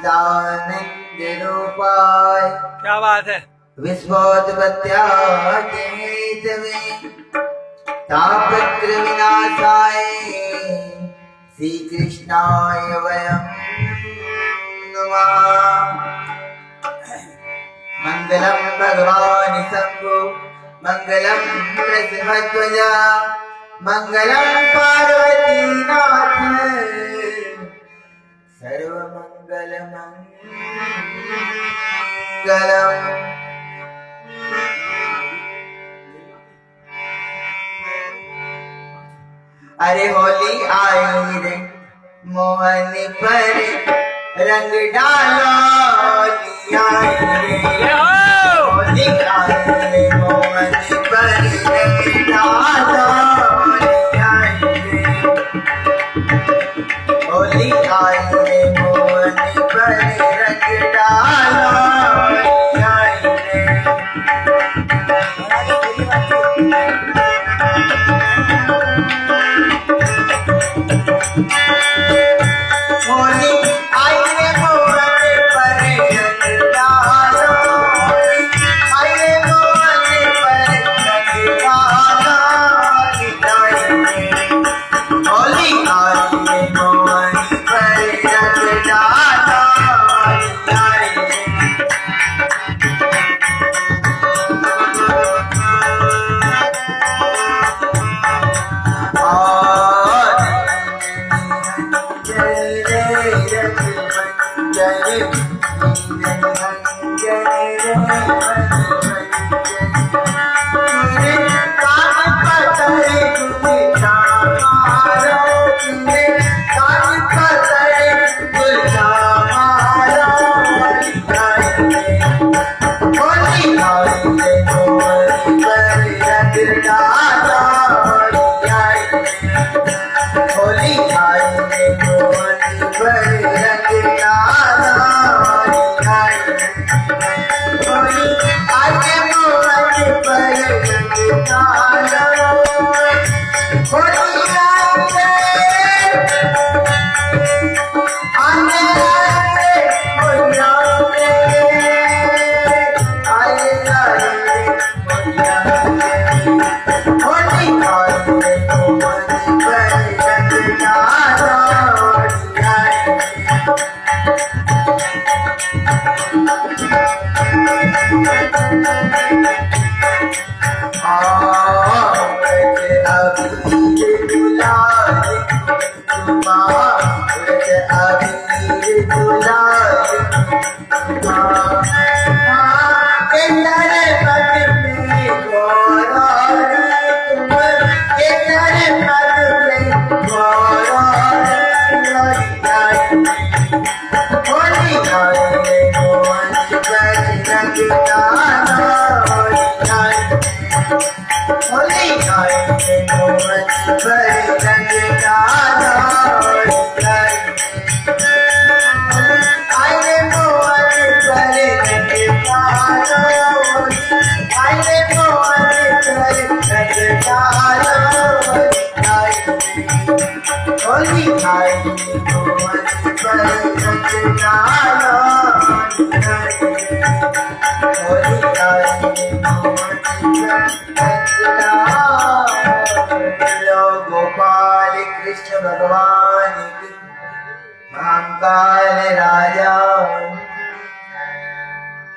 सच्चिदानंद रूपाय क्या बात है। विश्वोत्पत्त्यादि हेतवे तापत्र विनाशाय श्री कृष्णाय वयं नमः। मंगलम भगवान शंभो मंगलम नृसिंहध्वजा मंगलम पार्वती नाथ सर्वमंगल मंगलम। अरे होली आई रे मोहन पर रंग डालो आई रे होली आई रे मोहन पर रंग डालो आई रे होली आई रे मोहन पर रंग डालो आई रे। होली आई रे मोहन पर रंग डालो आई रे मोहन पर रंग डालो होली आई रे मोहन पर रंग डालो होली आई रे मोहन पर रंग डालो होली आई रे मोहन पर रंग डालो होली गोपाल कृष्ण भगवान की महाकाल राजा